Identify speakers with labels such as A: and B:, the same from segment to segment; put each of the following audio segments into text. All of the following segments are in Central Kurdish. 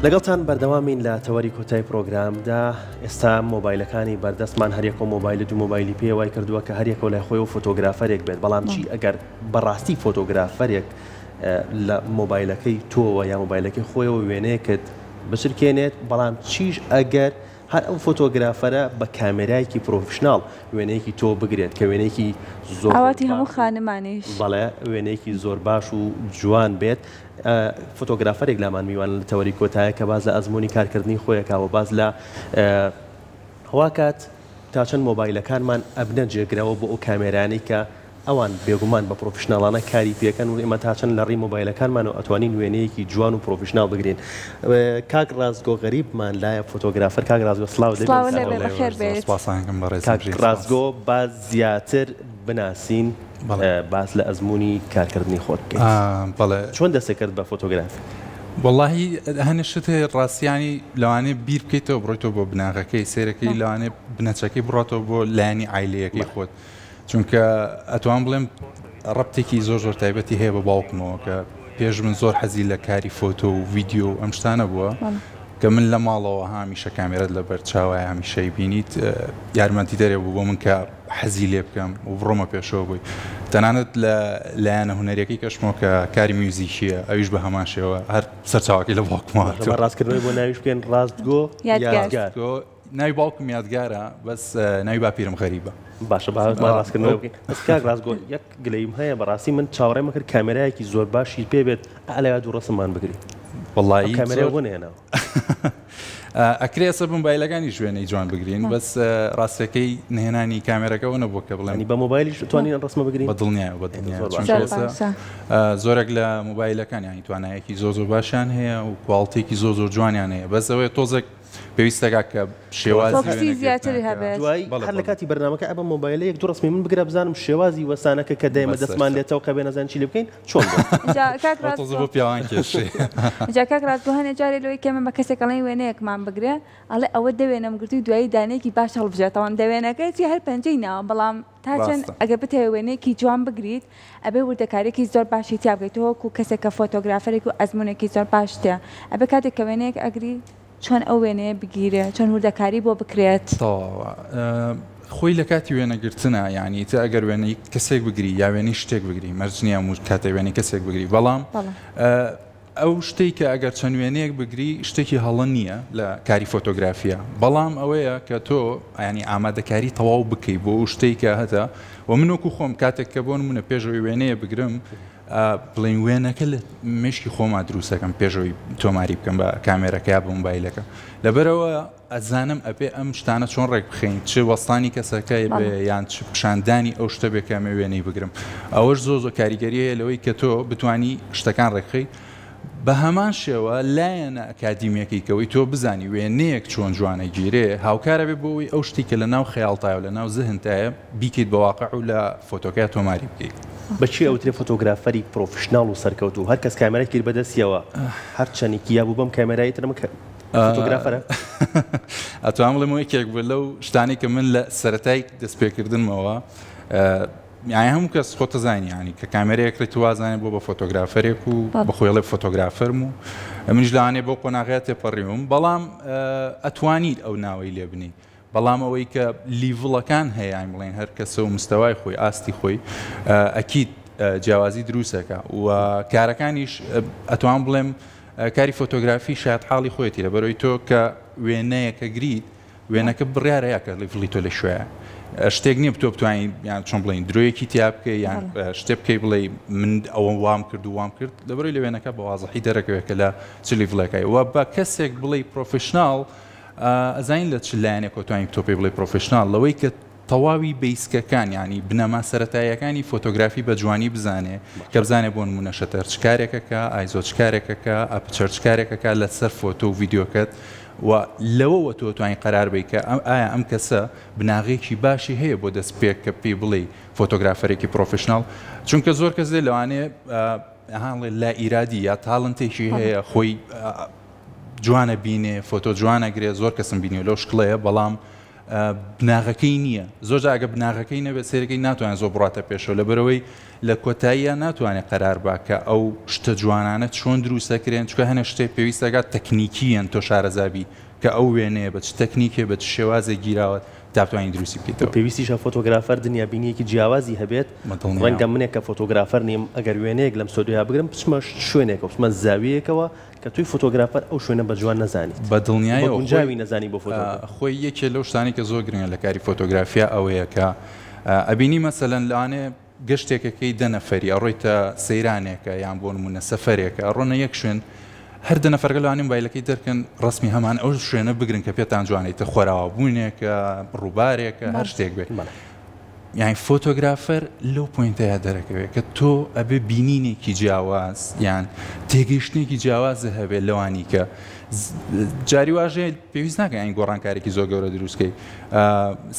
A: لەگەڵتان بەردەوامین لە تەوەری کۆتای پرۆگرامدا. ئێستا مۆبایلەکانی بەردەستمان هەریەکۆ مۆبایل دو مۆبایلی پێوای کردووە کە هەریەکۆ لای خۆی و فۆتۆگرافەرێک بێت. بەڵام چی ئەگەر بەڕاستی فۆتۆگرافەرێک لە مۆبایلەکەی تۆوە یا مۆبایلەکەی خۆیەوە وێنەیەکت بچرکێنێت، بەڵام چیش ئەگەر هەر ئەو فۆتۆگرافەرە بە کامێرایەکی پرۆفشناڵ وێنەیەکی تۆ بگرێت کە وێنەیەکی زۆر
B: ئاواتی هەموو خانمانیش
A: بەڵێ وێنەیەکی زۆر باش و جوان بێت. فۆتۆگرافەرێک لامان میوان لە تەوەری کۆتایە کە باز لە ئەزمموی کارکردنی خۆیەکەوە باز لە هەواکات تا چەند مۆبایلەکانمان ئەبنە جێگرەوە بۆ ئەو کامێرانەی کە ئەوان بێگومان بە پرۆفشناڵانە کاری پێکەن و ئێمە تا چەند لە ڕێی مۆبایلەکانمان و ئەتوانین وێنەیەکی جوان و پرۆفشناڵ بگرین. کاک ڕازگۆ غەریبمان لایە فۆتۆگرافەر. کاک ڕازگۆ سڵاو دەبێت. کاک ڕازگۆ باز زیاتر بناسین باز لە ئەزمموی کارکردنی خۆت بکەیت.
C: بەڵێ
A: چۆن دەستێ کرد بە فۆتۆگراف؟
C: واللهی هەنێ شت ڕاستیانی لەوانێ بیر بکەیتەوە بڕۆیتەوە بۆ بناغەکەی سێرەکەی لەوانێ بنەچەکەی بڕاتەوە بۆ لایانی عیلەکەی خۆت، چونکە ئەتوان بڵێم ڕەبتێکی زۆر تایبەتی هەیە بە باوکمەوە کە پێش من زۆر حەزی لە کاری فۆتۆ و ڤیدیۆ و ئەم شتانە بووە کە من لە ماڵەوە هامیشە کامێرەت لە بەرچاوای هەمیشەی بینیت یارمەتی دەرێ بوو بۆ من کە حەزی لێ بکەم و بڕۆمە پێشەوە بووی. تەنانەت لە لایەنە هونەرەکەی کەشمەوە کە کاری میوزیکیە ئەویش بە هەمان شێوە هەر سەرچاوەکەی لە باوکمەوە
A: ڕاستکردنەوەی بۆ ناویش بکەن ڕاستگۆ
B: یادگار.
C: ناوی باوکم یادگارە بەس ناوی باپیرم غەریبە.
A: باشە باوەتمان ڕاستکردنەوە بکەین. بەس کاک ڕاستگۆ یەک گلەیم هەیە بەڕاستی من چاوەڕێمە کرد کامێرایەکی زۆر باشی پێ بێت ئالیا دوو ڕسممان بگری.
C: والله
A: کامێرای بۆنێنەوە
C: ئەکرێ ئەسە مۆبایلەکانی شوێنەی جوان بگرین، بەس ڕاستەکەی نهێنانی کامێرەکەەوە نەبوو کە بڵێنی
A: بە مۆبایلیش توانین ڕسمە بگرین
C: بە دڵنیایە بە زۆرێک لە مۆبایلەکانی توانایەکی زۆر باشیان هەیە و کوڵتێکی زۆر جوانیان هەیە، بەس ئەوەیە تۆزێک پێویستەکە کە شێوازی
B: زیاتری هەبێت.
A: دوای هەر لە کاتی بەرنامەکە ئەبە مۆبایلە یەک دوو ڕسمی من بگرە بزانم شێوازی وەسانەکە کە دەیمە دەستمان لێتەوە کە بێ نەزان چی لێ بکەین چۆن
C: بۆ پیاوان کێشێ.
B: جا کاک ڕاستگۆ هەنێ جارێ لەوەی کە من بە کەسێکەڵی وێنەیەکمان بگرێ ئەڵێ ئەوە دەوێنم گرتی دوایی دانەیەکی باش هەڵبژێتەوە دەوێنەکەی چی هەر پەنجەی ناوە، بەڵام تا چەند ئەگەر بتەوێ وێنەیەکی جوان بگریت ئەبێ وردەکارێکی زۆر باشی تیا بگەیتەوە و کەسێک کە فۆتۆگرافەرێک و ئەزممونێکی زۆر باش تێ ئەبێ کاتێک کە وێنەیەک ئەگری چۆن ئەو وێنەیە بگیرێ چۆن وردەکاری بۆ بکرێت.
C: خۆی لە کاتی وێنەگرتنە یعنی تە ئەگەر وێنەی کەسێک بگری یا وێنەی شتێک بگری مەرجنیە و کاتێ وێنەی کەسێک بگری، بەڵام ئەو شتێک کە ئەگەر چەند وێنەیەک بگری شتێکی هەڵە نییە لە کاری فۆتۆگرافیا، بەڵام ئەوەیە کە تۆ ینی ئامادەکاری تەواو بکەی بۆ ئەو شتێک کە هەتا و من وەکو خۆم کاتێک کە بۆ نمونە پێشەوەی وێنەیە بگرم بڵین وێنەکە لە مشکی خۆما دروستەکەم پێشەوەی تۆماری بکەم بە کامێرەکە بە مۆبایلەکە، لەبەرەوە ئەزانم ئەبێ ئەم شتانە چۆن ڕێک بخەین چ وەستانی کەسەکەی بێ یان چ پیشاندانی ئەو شتە بێ کامێ وێنەی بگرم. ئەوەش زۆر کاریگەریەیە لەوەی کە تۆ بتانی شتەکان ڕێکخەی بە هەمان شێوە لایەنە ئەکادیمیەکەی کەوەی تۆ بزانی وێنەیەک چۆن جوانە گیرێ هاوکارە بێ بۆەوەی ئەو شتی کە لە ناو خەیاڵتایە و لە ناو زەهنتایە بیکەیت بە واقع و لە فۆتۆکای تۆماری بکەیت.
A: بەچی ئەوترێ فۆتۆگرافەری پرۆفشناڵ و سەرکەوت و هەر کەس کامێرای کرد بەدەستیەوە هەر چەندێکی یا بوو بەم کامێرایی ترمە فۆتۆگرافەرە
C: ئەتوان بڵێم یەکێک بوو لەو شتانی کە من لە سەرەتای دەستپێکردنمەوە یانی هەموو کەس خۆتە زانی ینی کە کامێرەیەکڕێت وازانێ بۆ بە فۆتۆگرافەرێک و بەخۆیڵێ فۆتۆگرافەرم و منیش لەوانێ بۆ قۆناغەیە تێپەڕیوم، بەڵام ئەتوانیت ئەو ناوەی لێ بنی، بەڵام ئەوەی کە لیڤڵەکان هەیە بڵێن هەر کەسە و مستەوای خۆی ئاستی خۆی ئەکیت جیاوازی دروستەکە و کارەکانیش ئەتوان بڵێم کاری فۆتۆگرافی شاید حاڵی خۆیەتی لە بەرەوەی تۆ کە وێنەیەکە گریت وێنەکە بڕیارەیە کە لیڤڵی تۆ لە شوێیە شتێک نییە تۆ بتوانین یان چۆن بڵین درۆیەکی تیا بکەی یان شتێ بکەی بڵێ من ئەوە وام کرد و وام کرد لەبەرەوەی لە وێنەکە بە وازەحی دەرەکەوێت کە لە چ لیڤڵەکەی و بە کەسێک بڵێ پرۆفشناڵ ئەزانین لە چ لایەنێک کۆتوانین تۆ پێی بڵێ پرۆفشناڵ لەوەی کە تەواوی بیسکەکان ینی بنەما سەرەتاییەکانی فۆتۆگرافی بە جوانی بزانێ کە بزانێ بۆ نمونە شەتەر چکارێکەکە ئایزۆ چکارێکەکە ئاپچەر چکارێکەکە لەسەر فۆتۆ و ڤیددیۆکەت و لەوەوە تۆ توانین قەرار بی کە ئایا ئەم کەسە بناغێکی باشی هەیە بۆ دەست پێک کە پێی بڵێ فۆتۆگرافەرێکی پرۆفشنال، چونکە زۆر کەس دێ لەوانەیە لا ئیرادی یا تاڵنتێکی هەیە خۆی جوانە بینێ فۆتۆ جوانە گرێ زۆر کەسم بینی لەو شکڵەیە، بەڵام بناغەکەی نییە زۆر ئەگە بناغەکەی نەبێت سێرەکەی ناتوانێت زۆر بڕاتە پێشەوە لەبەرەوەی لە کۆتاییە ناتوانێت قەرار باکە ئەو شتە جوانانە چۆن دروستەکرێن چکە هەنە شتێک پێویستەگات تەکنیکیەن تۆ شارەزابی کە ئەو وێنەیە بە چ تەکنیکێ بە چ شێوازێک گیراوە دابتوانین دروستی بکەیتەوە
A: پێویستیشە فۆتۆگرافەر دنیا بینیەکی جیاوازی هەبێت ڕەنگە منێک کە فۆتۆگرافەر نیم ئەگەر وێنەیەک لەم سۆدویا بگرم بچمە شوێنێکە بچمە زاویەکەوە کە توی فۆتۆگرافەر ئەو شوێنە بە جوان نەزانیت
C: بە دڵنیایە
A: گونجاوی نەزانی بۆ
C: خۆی یەکێ لەو شتانی کە زۆر گرنگە لە کاری فۆتۆگرافیا ئەوەیە کە ئەبینی مەسەلەن لەوانێ گەشتێکەکەی دەنەفەری ئەڕۆیتە سەیرانێکە یان بۆ نمونە سەفەرێکە ئەڕۆنە یەک شوێن هەر دەنەفەرگە لەوانین بایلەکەی دەرکەن ڕسمی هەمان ئەو شوێنە بگرن کە پێتان جوانیتە خۆراوە بوونێکە ڕووبارێکە هەر شتێک بێت یعنی فۆتۆگرافەر لەو پوینتەیە دەرەکەوێت کە تۆ ئەبێ بینینێکی جیاواز یان تێگەیشتێکی جیاوازە هەبێت لەوانی کە جاری واژێ پێویست ناکە ئەین گۆڕانکارێکی زۆر گەورە دروستکەی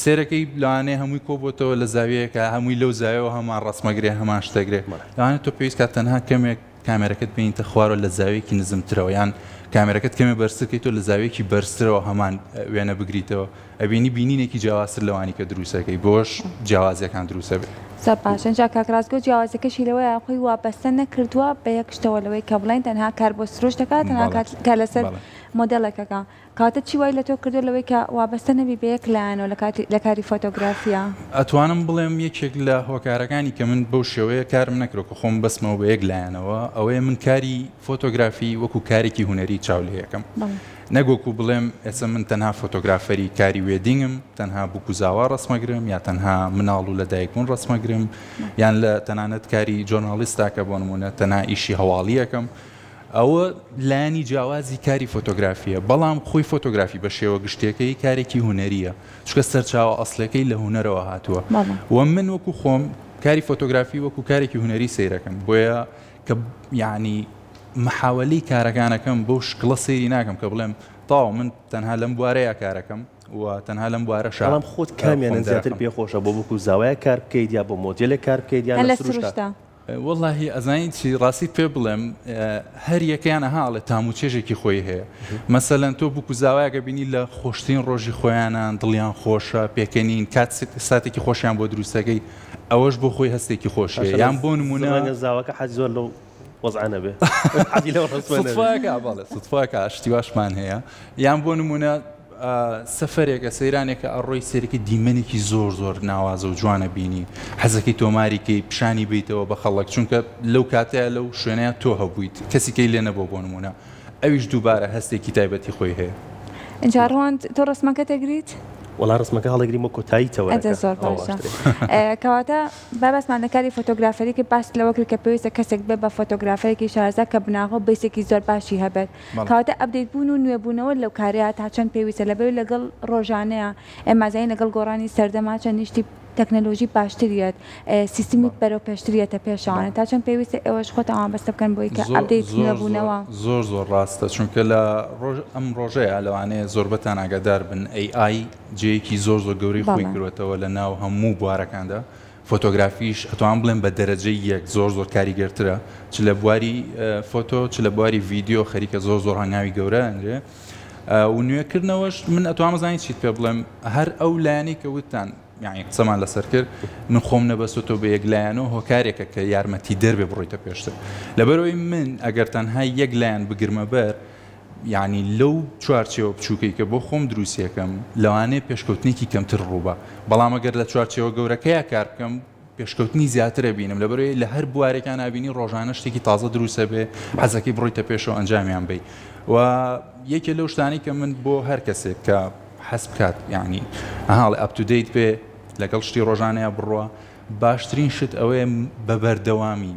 C: سێرەکەی لەوانەیە هەمووی کۆبووتەوە لە زاویەکە هەمووی لەو زاویەوە هەمان ڕسمەگرێ هەمان شتەگرێ لەوانێت تۆ پێویست کات تەنها کەمێک کامێرەکەت بینیتە خوارەوە لە زاویەکی نزمترەوە یان کامێرەکەت کەمێ بەرزکەی تۆ لە زاویەکی بەرزترەوە هەمان وێنە بگریتەوە ئەبینی بینینێکی جیاوازتر لەوانی کە دروستەکەی بۆش جیاوازیەکان دروستە بێت
B: زۆر باش ئەنجا کاکڕاستگۆ جیاوازەکەشی لەوەیە خۆی وابەستە نەکردووە بە یەک شتەوە لەوەی کە بڵین تەنها کار بۆ سروش دەکات تەنها کار لەسەر مۆدەڵێکەکە کاتە چی وای لە تۆ کردو لەوەی کە وابەستە نەبی بە یەک لایەنەوە لە کاری فۆتۆگرافیا
C: ئەتوانم بڵێم یەکێک لە هۆکارەکانی کە من بەو شێوەیە کارم نەکرۆ کە خۆم بەسمەوە بە یەک لایەنەوە ئەوەیە من کاری فۆتۆگرافی وەکو کارێکی هوەری چاولەیەکەم نەگۆکو بڵێم ئێستا من تەنها فۆتۆگرافەری کاری وێدینگم تەنها بووکوزاوا ڕسمەگرم یا تەنها مناڵ و لە دایکبوون ڕسمەگرم یان لە تەنانەت کاری جۆرنالیستاکە بۆ نمونە تەنها ئیشی هەواڵیەکەم ئەوە لایانی جیاوازی کاری فۆتۆگرافیە بەڵام خۆی فۆتۆگرافی بە شێوە گشتەکەی کارێکی هوەریە چکە سەرچاوە ئەسڵەکەی لە هوەرەوە هاتووە و من وەکو خۆم کاری فۆتۆگرافی وەکو کارێکی هوەری سیرەکەم بۆیە کە یعنی محاوەلی کارەکانەکەم بۆ شکڵە سەیری ناکەم کە بڵێم تاو من تەنها لەم بوارەیە کارەکەم و تەنها لەم بوارە
A: شڵام خۆت کامیانە زیاتر پێخۆشە بۆ بکو زاوایە کار بکەیت یا بۆ مۆدیلە کار بکەیت یان لە سروشتا
C: واللهی ئەزانی چی ڕاستی پێ بڵێم هەر یەکەیانە هاڵێ تاموچێژێکی خۆی هەیە مەسەلەن تۆ بکو زاوایەکە بینی لە خۆشترین ڕۆژی خۆیانان دڵیان خۆشە پێکەنین کات ساتێکی خۆشیان بۆ دروستەکەی ئەوەش بۆ خۆی هەستێکی خۆشە یان بۆ نمونە
A: زاوەکە حەز زۆر لەو وەزعانە بێ
C: سوتفاکە شتیواشمان هەیە یان بۆ نمونە سەفەرێکە سەیرانێکە ئەڕۆی سێرەکە دیمەنێکی زۆر زۆر ناوازە و جوانە بینی حەزەکەی تۆماریکەی پیشانی بیتەوە بە خەڵک چونکە لەو کاتەیە لەو شوێنەیە تۆ هەبوویت کەسیکەی لێ نەبوو بۆ نمونە ئەویش دووبارە هەستێکی تایبەتی خۆی هەیە
B: ئەجا ڕۆند تۆ ڕسمەکە تەگریت؟
A: وڵا ڕسمەکە هەڵەگریمە کۆتاییتەوە
B: زۆر باشە کەواتە بابەسمان لەکاری فۆتۆگرافەرێکی باس لەوە کرد کە پێویستە کەسێک بێ بە فۆتۆگرافەرێکی شارەزا کە بناغۆ بیسێکی زۆر باشی هەبێت کەواتە ئەپدەیت بوون و نوێبوونەوە لەو کارەیە تا چەند پێویستە لەبەر لەگەڵ ڕۆژانەیە ئێمازایی لەگەڵ گۆڕانی سەردەما چەند نیشتی تەکنەلۆژی باشتریت سیستمی بەرەو پێشتریەتە پێشانە تا چەند پێویستە ئێوەش خۆتان بەستە بکەن بۆی کە ئەپدەیت نوێبوونەوە
C: زۆر زۆر ڕاستە چونکە لە ئەم ڕۆژەیە لەوانەیە زۆربەتان ئاگادار بن AI جەیەکی زۆر زۆر گەوری خۆی کردوێتەوە لە ناو هەموو بوارەکاندا فۆتۆگرافیش ئەتوان بڵێن بە دەرەجەی یەک زۆر زۆر کاریگەرترە چ لە بواری فۆتۆ چ لە بواری ڤیدیۆ خەریکە زۆر زۆر هەنگاوی گەورە ئەندرێ و نوێکردنەوەش من ئەتوان مەزانی چیت پێ بڵێم هەر ئەو لایەنەی کە وتان یعنی قسەمان لەسەر کرد من خۆم نەبەستۆ بە یەک لایەنەوە هۆکارێکە کە یارمەتی دەربێ بڕۆیتە پێشتر لەبەرەوەی من ئەگەر تەنها یەک لایەن بگرمە بەر یعنی لەو چوارچێوە بچووکەی کە بۆ خۆم دروستیەکەم لەوانەیە پێشکەوتنێکی کەمتر ڕووبە بەڵام ئەگەر لە چوارچێوە گەورەکەیە کار بکەم پێشکەوتنی زیاترە بینم لەبەرەوەی لە هەر بوارێکان نبینی ڕۆژانە شتێکی تازە دروستە بێ حەزەکەی بڕۆیتە پێشەوە ئەنجامیان بێ و یەکێ لەو شتانی کە من بۆ هەر کەسێک کە حەز بکات یعنی هاڵ ئەپتودەیت بێ لەگەڵ شتی ڕۆژانەیە بڕوە باشترین شت ئەوەیە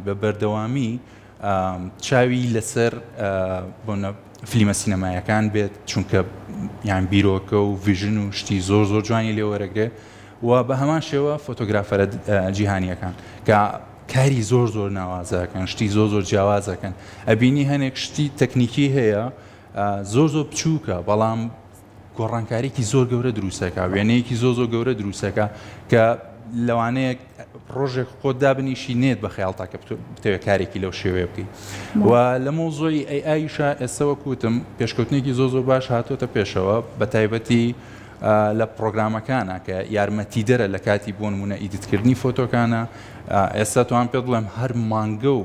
C: بە بەردەوامی چاوی لەسەر فلیمە سینەمایەکان بێت چونکە یان بیرۆکە و ڤیژن و شتی زۆر زۆر جوانی لێوەرەگرێ و بە هەمان شێوە فۆتۆگرافەرە جیهانیەکان کە کاری زۆر زۆر ناوازەکەن شتی زۆر زۆر جیاوازەکەن ئەبینی هەنێک شتی تەکنیکی هەیە زۆر زۆر بچووکە بەڵام گۆڕانکاریکی زۆر گەورە دروستەکە وێنەیەکی زۆر زۆر گەورە دروستەکە کە لەوانەیە ڕۆژێک خۆت دابنیشی نێت بە خەیاڵتاکە بتەوێت کارێکی لەو شێوەیە بکەیت و لە مۆزۆی ئایشە ئێستەوە کوتم پێشکەوتنێکی زۆر زۆر باش هاتوۆتە پێشەوە بە تایبەتی لە پرۆگرامەکانە کە یارمەتیدەرە لە کاتی بۆ نمونە ئیدیتکردنی فۆتۆکانە. ئێستا توان پێ بڵێم هەر مانگە و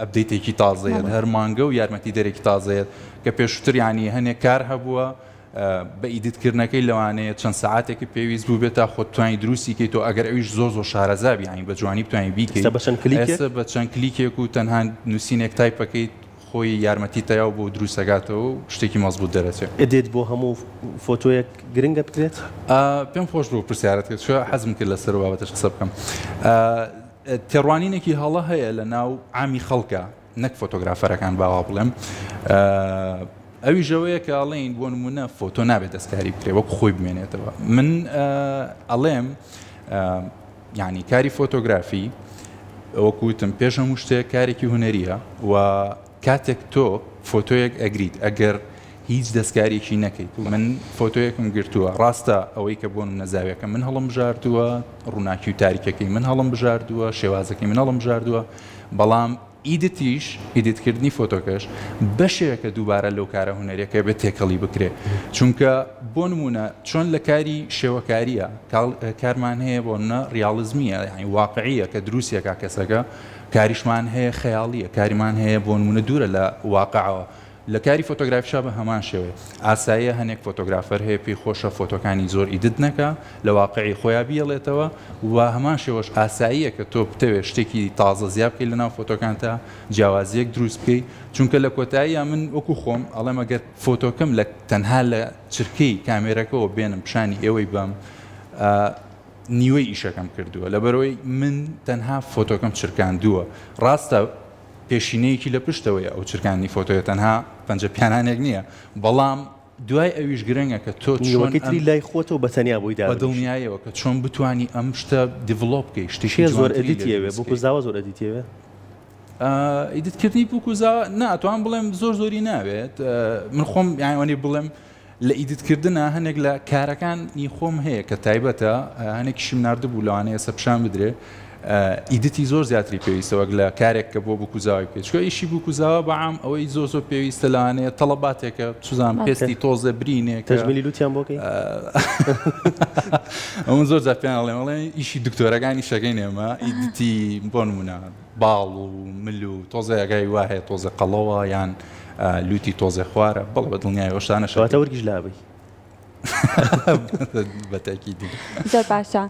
C: ئەپدەیتێکی تازەیە، هەر مانگە و یارمەتیدەرێکی تازەیە کە پێشتر ینی هەنێک کار هەبووە بە ئیدیتکردنەکەی لەوانەیە چەند ساعاتێکی پێویست بوو بێت تا خۆت توانی دروستی کەیت و ئەگەر ئەویش زۆر شارەزابی ینی بە جوانی بتوانین بیکەیت بە چەند کلیکێک و تەنها نووسینێک تایپەکەیت خۆی یارمەتی تەیا و بۆ دروستەکاتەوە و شتێکی مەزبوط دەرەچێت.
A: ئەدێت بۆ هەموو فۆتۆیەک گرنگە بکرێت؟
C: پێم خۆش بوو پرسیارەت کرد، شو حەزم کرد لەسەر بابەتەش قسە بکەم. تێڕوانینێکی هەڵە هەیە لە ناو عامی خەڵکە، نەک فۆتۆگرافەرەکان باوا بڵێم، ئەوی ژەوەیە کە ئەڵێن بۆ نمونە فۆتۆ نابێت دەستکاری بکرێ وەکو خۆی بمێنێتەوە. من ئەڵێم ینی کاری فۆتۆگرافی وەکوتم پێش هەموو شتێک کارێکی هونەریە و کاتێک تۆ فۆتۆیەک ئەگریت ئەگەر هیچ دەستکارێکی نەکەیت. من فۆتۆیەکم گرتووە، ڕاستە ئەوەی کە بۆ نەزاویەکە من هەڵم بژاردووە، ڕووناکی و تاریکەکەی من هەڵم بژاردووە، شێوازەکەی من هەڵم بژاردووە، بەڵام ئیدیتکردنی فۆتۆکەش بەشێکە دووبارە لەو کارە هونەریەکە بێت تێکەڵی بکرێ. چونکە بۆ نمونە چۆن لە کاری شێوەکاریە کارمان هەیە بۆ نە ڕیاڵزمیە، یعنی واقعیە کە دروستیەکە کەسەکە، کاریشمان هەیە خەیاڵیە، کاریمان هەیە بۆ نمونە دوورە لە واقعەوە. لە کاری فۆتۆگرافیشا بە هەمان شێوێ ئاساییە هەنێک فۆتۆگرافەر هەیە پێی خۆشە فۆتۆکانی زۆر ئیدت نەکە لە واقعی خۆیان بیڵێتەوە و هەمان شێوەش ئاساییە کە تۆ بتەوێت شتێکی تازە زیاد بکەیت لەناو فۆتۆکانتە جیاوازیەک دروست بکەیت. چونکە لە کۆتاییە من وەکو خۆم ئەڵێم ئەگەر فۆتۆکەم لە تەنها لە چرکەی کامێرەکەەوە بێنم پیشانی ئێوەی بەم نیوەی ئیشەکەم کردووە، لەبەرەوەی من تەنها فۆتۆکەم چرکاندووە. ڕاستە پێشینەیەکی لە پشتەوەی ئەو چرکانی فۆتۆیە تەنها پەنجە پیانانێک نییە، بەڵام دوای ئەویش گرنگە کە تۆ
A: چۆنی لای خۆتەوە بەتەنیا بوویدا
C: بە دڵنیایەوە کە چۆن بتوانی ئەم شتە دیڤلۆپ بکەی.
A: شتێکی زۆر ئەدیتیەوێ بۆکو زاوە زۆر ئەدیتیەوێ
C: ئیدیتکردنی بووکوزا ناتوان بڵێم زۆری ناوێت. من خۆم یانوانی بڵێم لە ئیدیتکردنە هەنێک لە کارەکانی خۆم هەیە کە تایبەتە هەنێکیشم ناردبوو لەوانەیە ئێستا پیشان بدرێ ئیدیتی زۆر زیاتری پێویستەوە لە کارێک کە بۆ بکوزاوی بکەیت. چکە ئیشی بکوزاوە بەعام ئەوەی زۆر پێویستە لەوانەیە تەڵەباتێکە سوزان پێستی تۆزە برینێک
A: تەژمیلی لوتیان بۆکەی
C: ئەومن زۆر جار پێیان ئەڵێ ئیشی دکتۆرەکانی شەکەی نێمە ئیدیتی بۆ نمونە باڵ و مل و تۆزە ئەگای وا هەیە تۆزە قەڵەوە یان لوتی تۆزە خوارە بەڵ بە دڵنیای ئەوشتانە
A: شەواتە وەرگیش لابی
C: بەتاکیدی
B: زۆر باشە.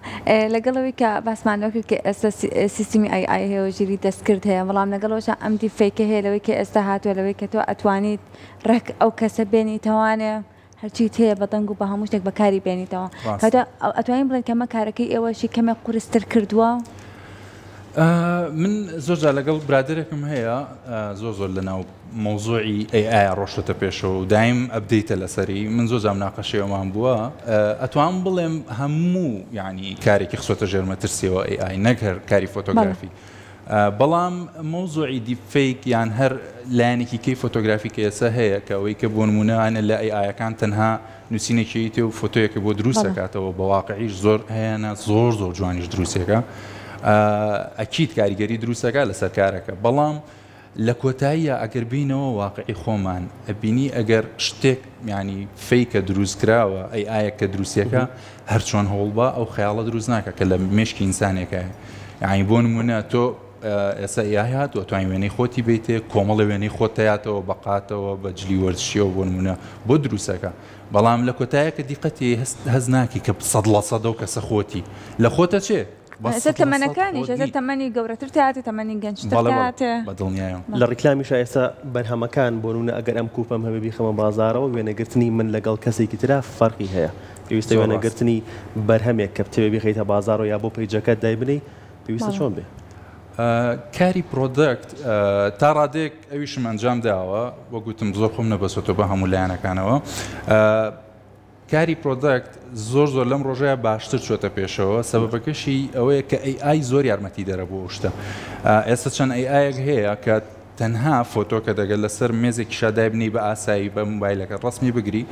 B: لەگەڵەوەی کە باسمانەوە کرد کە ئێستا سیستمی ئای هەیە و ژیری دەستکرد هەیە، بەڵام لەگەڵەوەشە ئەم دیفەیکە هەیە لەوەی کە ئێستا هاتووە لەوەی کە تۆ ئەتوانیت ڕێک ئەو کەسە بێنیتەوانێ هەرچیت هەیە بە دەنگ و بە هەموو شتێک بەکاری بێنیتەوە. کاتە ئەتوانین بڵێن کەمە کارەکەی ئێوەشی کەمێک قورستر کردووە.
C: من زۆر لەگەڵ برادێکم هەیە زۆر لە ناو مۆزوعی AI ڕۆشتە پێشەوە و دایم ئەبدەیتە لەسەری من زۆر مناقەشەیەوەمان بووە. ئەتوان بڵێم هەموو یعنی کارێکی خسۆتە ژێرمەترسیەوە AI نەک هەر کاری فۆتۆگرافی، بەڵام مۆزوعی دیفەیک یان هەر لایەنێکی کەی فۆتۆگرافی کە ئێستا هەیە کە ئەوەی کە بۆ نمونەوانە لە ئایەکان تەنها نووسینێکی و فۆتۆیەکە بۆ دروست دەکاتەوە بە واقعیش زۆر هەیەە زۆر جوانیش دروستێکە ئەکیید کاریگەری دروستەکە لەسەر کارەکە. بەڵام لە کۆتاییە ئەگەر بینەوە واقعی خۆمان ئەبینی ئەگەر شتێک ینی فەیکە دروستکراوە ئایە کە دروستیەکە هەر چۆن هەوڵبا ئەو خەیاڵە دروست ناکە کە لە مێشکی ئینسانێکە. یعنی بۆ نمونە تۆ ئێستا هاتووە توانین وێنەی خۆتی بیتێ کۆمەڵە وێنەی خۆتەیاتەوە بەقاتەوە بە جلی وەرزشیەوە بۆ نمونە بۆ دروستەکە، بەڵام لە کۆتایە کە دیقەتی هەز ناکی کە 100% و کەسە خۆتی لە خۆتە چێ
B: تەمەنەکانیش تەمەنی گەورەتر تاتێ تەمەنی گەنجتراتێ
C: بە دڵنیایە.
A: لە ڕیکلامیشە ئێستا بەرهەمەکان بۆ نمونە ئەگەر ئەم کوپەم هەبێ بیخەمە بازارەوە وێنەگرتنی من لەگەڵ کەسێکی ترا فەرقی هەیە. پێویستە وێنەگرتنی بەرهەمێک کە بتەوێ بخەیتە بازارەوە یا بۆ پیجەکەت دای بنی پێویستە چۆن بێ؟
C: کاری پرۆدەکت تا ڕادێک ئەویشم ئەنجام داوە وە گوتم زۆر خۆم نەبەسۆتەوە بە هەموو لایەنەکانەوە. کاری پرۆدەکت زۆر لەم ڕۆژەیە باشتر چۆتە پێشەوە. سەبەبەکەشی ئەوەیە کە AI زۆر یارمەتی دەرە بۆ شتە. ئێستا چەند AIەک هەیە کە تەنها فۆتۆکە دەگەل لەسەر مێزێکی شادای بنی بە ئاسایی بە موبایلەکە ڕسمی بگری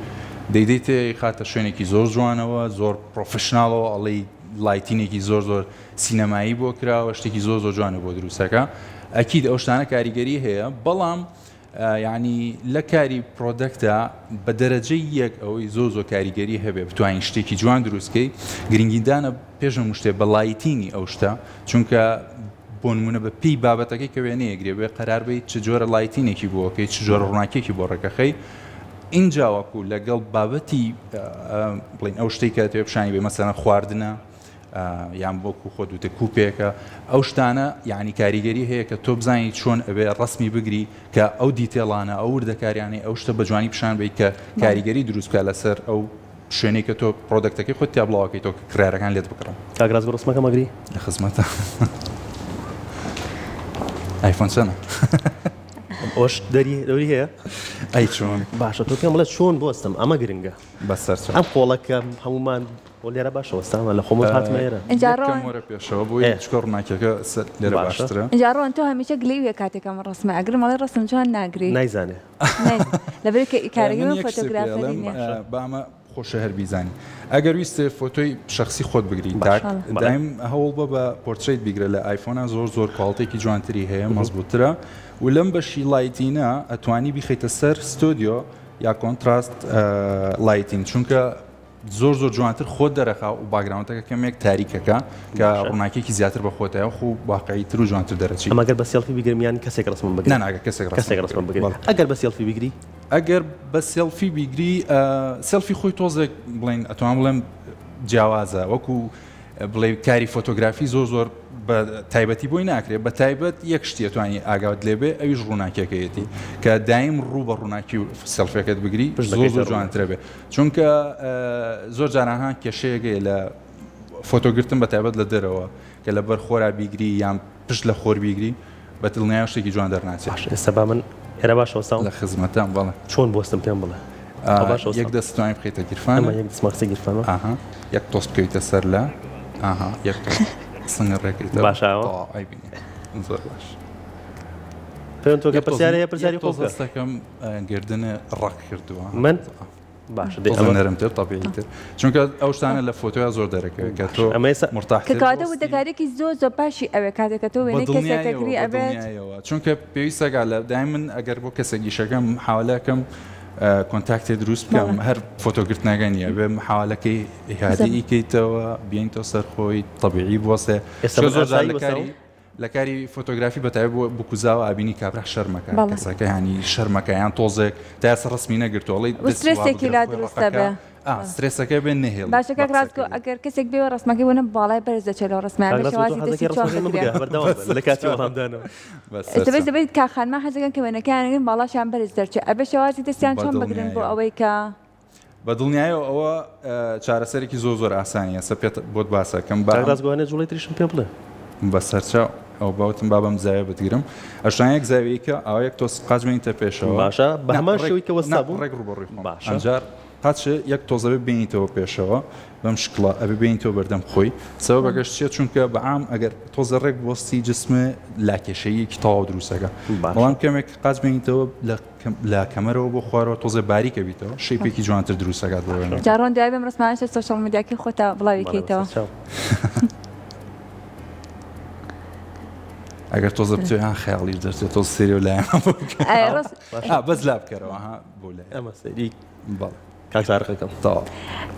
C: دەیدەیتێ خاتە شوێنێکی زۆر جوانەوە زۆر پرۆفشناڵەوە ئەڵی لایتینێکی زۆر سینەمایی بۆ کراوە شتێکی زۆر جوانە بۆ دروستەکە. ئەکید ئەو شتانە کاریگەری هەیە، بەڵام ینی لە کاری پرۆدەکتە بە دەرەجەی یەک ئەوەی زۆ کاریگەری هەبێ بتوانین شتێکی جوان دروستکەی گرنگیدانە پێشم شتێ بە لایتینی ئەو شتە چونکە بۆ نمونە بە پێی بابەتەکەی کە وێنەیەگرێ بێ قەراربێت چ جۆرە لایتینێکی بۆکەی چ جۆرە ڕووناکێکی بۆ ڕێکەخەی اینجاوەکو لەگەڵ بابەتی بڵین ئەو شتێک کە توێ پیشانی بێ مەسەرەن خواردنە یان بۆکو خۆ دوتە کوپێکە ئەو شتانە یعنی کاریگەری هەیە کە تۆ بزانیت چۆن ئەوێ ڕسمی بگری کە ئەو دیتێڵانە ئەو وردەکاریانی ئەو شتە بە جوانی پیشان بیت کە کاریگەری دروستکە لەسەر ئەو شوێنەی کە تۆ پرۆدەکتەکەی خۆت تا بڵاوەکەی تۆ کرارەکان لێت بکڕم
A: کاگراز ڕسمەکە مەگری
C: لە خزمەتە ئایفۆن چەنە
A: ئەوش دەوری هەیە
C: ئەی چۆن
A: باشە تۆ پێم بڵێت چۆن بۆستم ئەمە گرنگە
C: بەسەر
A: ئەم قۆڵەکە هەمومان بۆ لێرە باشەوەستانە لە خۆمە هاتمەێرە
C: وەرە پێشەوە بۆی چکۆ ڕووناکیەکە لێرە باشترە
B: اینجا ڕۆن تۆ هەمیشە گلەیوێ کاتێکم ڕسمە ئەگەر مەڵی ڕستم جوان ناگری
A: نایزانێ
B: لەبەر کە کارەکەی فۆتۆگرافەری نییە
C: بامە خۆشە هەر بیزانی ئەگەر ویستێ فۆتۆی شخصی خۆت بگری دایم هەوڵ بە پۆرتریت بیگرە لە ئایفۆنە زۆر کاڵتێکی جوانتری هەیە مەزبووترە و لەم بەشی لایتینە ئەتوانی بیخیتە سەر ستۆدیۆ یا کۆنتراست لایتین چونکە زۆر جوانتر خۆت دەرەخا و باگراونتەکە کەمێک تاریکەکە کە ڕووناکێکی زیاتر بە خۆتەیە خو واقعیتر و جوانتر دەرەچی
A: ئەمەگەر بە سێلفی بیگرمیان کەسێک ڕسمم بگرێت
C: ناگە کەسێک
A: ڕسمم بگرێت ئەگەر بە سێلفی بیگری
C: ئەگەر بە سێلفی بیگری سێلفی خۆی تۆزێک بڵین ئەتوان بڵێم جیاوازە وەکو بڵێ کاری فۆتۆگرافی زۆر بە تایبەتی بۆی ناکرێت بە تایبەت یەک شتی توانی ئاگاوت لێبێ ئەویش ڕووناکیەکەیەتی کە دایم ڕوو بە ڕووناکی و سێلفەکەت بگری زۆر جوانترە بێ چونکە زۆر جارانها کێشەیەگەیە لە فۆتۆگرتن بە تایبەت لە دەرەوە کە لە بەر خۆرا بیگری یان پشت لە خۆر بیگری بە دڵنیای شتێکی جوان دەرناچێت
A: ئێستا با من هێرە باشەوەستان
C: لە خزمەتان بەڵێ
A: چۆن بۆستم پێم بڵێ
C: یەک دەستوانی بخیتە گیرفانە
A: یەک دەستماخسی گیرفانە
C: یەک تۆست بکەویتە سەر لە یەک سنگە ڕێکیتە
A: باشەوە
C: زۆر باش
A: پێم تۆ کە پرسیارەیە پرسیاری
C: خۆستەکەم گردنە ڕق کردووە
A: من باش
C: نەرمتر طبیعیتر چونکە ئەو شتانە لە فۆتۆیا زۆر دەرەکەوێت کە تۆ
B: مرتاح کاتە وردەکاریێکی زۆر پاشی ئەوێ کاتێککە تۆ وێنەی کەسێکەکری ئەبێت
C: چونکە پێویستەگا لە دای من ئەگەر بۆ کەسێکیشەکەم حاولەکەم کۆنتاکتێ دروست بکەم هەر فۆتۆگرتنەکە نیە بێ حواڵەکەی هادی کەیتەوە بیانتەوە سەرخۆی طبیعی بۆسێ لە کاری فۆتۆگرافی بەتای بۆ بکوزاوە ئابینی کابرا شەرمەکە کەسەکە ینی شەرمەکەیان تۆزێک تا ئێستا ڕسمی نەگرتوڵی
B: دەستێکی لا دروستە بێ
C: سترێسەکە بێ نهێڵ
B: باشەکە ڕاستکۆ ئەگەر کەسێک بێوە ڕسمەکەی وەنە باڵای بەرز دەچێت لە ڕسمەکەی دەبێت کاخانما حەزەکەن کە وێنەکەیان باڵاشیان بەرز دەرچێت ئەبێ شێوازی دەستیان چۆن بگرن بۆ ئەوەی کە
C: بە دڵنیایەوە ئەوە چارەسەرێکی زۆر ئاسانیە سە پێت بۆت باسەکەم
A: باڕازگوانە جوڵی تریشم پێ بڵێ
C: بەسەرچاو ئەو باوتم بابم زایە بتگیرم ئەشتانەیەک زاویەکە ئەوەیەک تۆ قاچبێنیتە پێشەوە
A: باشە بە هەمان شێوەی کە وەستا بوو
C: ڕێک ڕوبەڕووی ئەنجار قاچ یەک تۆزەبێ بینیتەوە پێشەوە بەم شکڵە ئەبێ بینیتەوە بەردەم خۆی سەبەب بەگەشتێت چونکە بەعام ئەگەر تۆزە ڕێک بۆستی جسمە لاکێشەیەکی تەواو دروستەکە بەڵام کەمێک قاچ بینیتەوە لە کەمەرەوە بۆ خوارەوە تۆزە باریکە بیتەوە شەیپێکی جوانتر دروستەکات بۆ
B: جارۆن دوای بێم ڕسمانە سۆشیال میدیاکەی خۆتە بڵاوی کەیتەوە
C: ئەگەر تۆزە بتوێیان خەیاڵیش دەچێت تۆ سێری و لایەن بەس لا بکەرەوە بۆ لای
A: ئەمە سەری
C: باڵ
A: کاکسارەکەم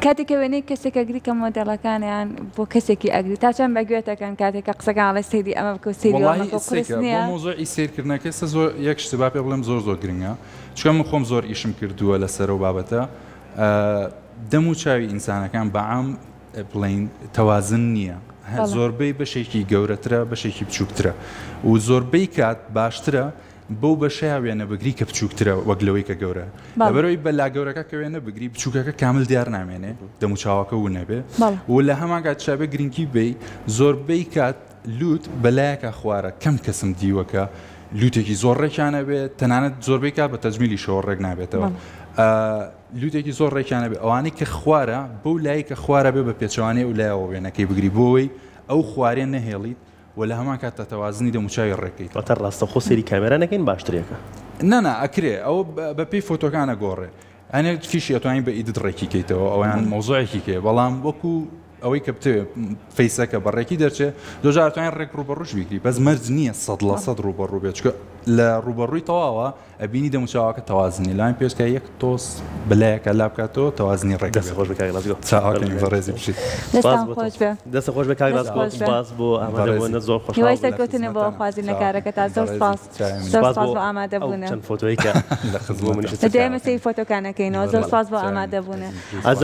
B: کاتێککە وێنەی کەسێک ئەگری کە مۆدەڵەکانیان بۆ کەسێکی ئەگری تا چەند بەگوێتەکەن کاتێکە قسەکان لە سەیری ئەمە بکە سەیری
C: مۆزۆی سیرکردنەکە زۆر یەک شتە با پێ بڵێم زۆر گرنگە چکە من خۆم زۆر ئیشم کردووە لەسەر و بابەتە دەم و چاوی ئینسانەکان بەعام بڵین تەوازن نییە زۆربەی بەشێکی گەورەترە بەشێکی بچووکترە و زۆربەی کات باشترە بەو بەشەیە وێنە بگری کە بچووکترە وەک لەوەی کە گەورە لەبەرەوەی بەلا گەورەکە کە وێنە بگری بچووکەکە کامل دیار نامێنێ دەموچاوەکە و نەبێ و لە هەمان کات شابێ گرنگی بێ زۆربەی کات لوت بەلایەکە خوارە کەم کەسم دیوەکە لوتێکی زۆر ڕێکیانە بێت تەنانەت زۆربەی کات بە تەجمیلی شەوە ڕێک نابێتەوە لوتێکی زۆر ڕێکیانە بێ ئەوانەی کە خوارە بەو لای کە خوارە بێ بە پێچوانەی و لایەوە وێنەکەی بگری بۆەوەی ئەو خوارێن نەهێڵیت و لە هەمان کات تەوازنی دەموچاوی ڕێکیت
A: واتە ڕاستە خۆ سەیری کامێرە نەکەین باشترێکە
C: نەنا ئەکرێ ئەو بە پێی فۆتۆکانە گۆڕێ ئەنێ فیشی ئەتوانین بە ئیدت ڕێکی کەیتەوە ئەویان مۆزۆیەکی کێ بەڵام وەکو ئەوەی کە بتوێ فیسەکە بەڕێکی دەرچێت دۆژارتوانین ڕێک ڕوبەڕوش بیکری بەس مەرج نییە 100% ڕوبەڕوو بێت چکە لە ڕوبەڕووی تەواوە ئەبینی دەموچاوەکە تەوازنی لاین پێشکە یەک تۆس بلایەکە لا بکاتەوە تەوازنی ڕێک
A: خۆش بکات
C: چاواکەنی بەڕێزی بشیت
A: دەستە خۆش بە کاک باس بۆ ئامادەبوونە زۆر خۆش
B: هیوای سەرکەوتنە بۆ خوازیرنەکارەکە تا زۆر سپاس زۆر سپاس بۆ ئامادەبوونە
A: چەند فۆتۆیی کە
C: لە خزمەتە
B: دەمە سەی فۆتۆکانەکەینەوە زۆر سپاس بۆ ئامادەبوونە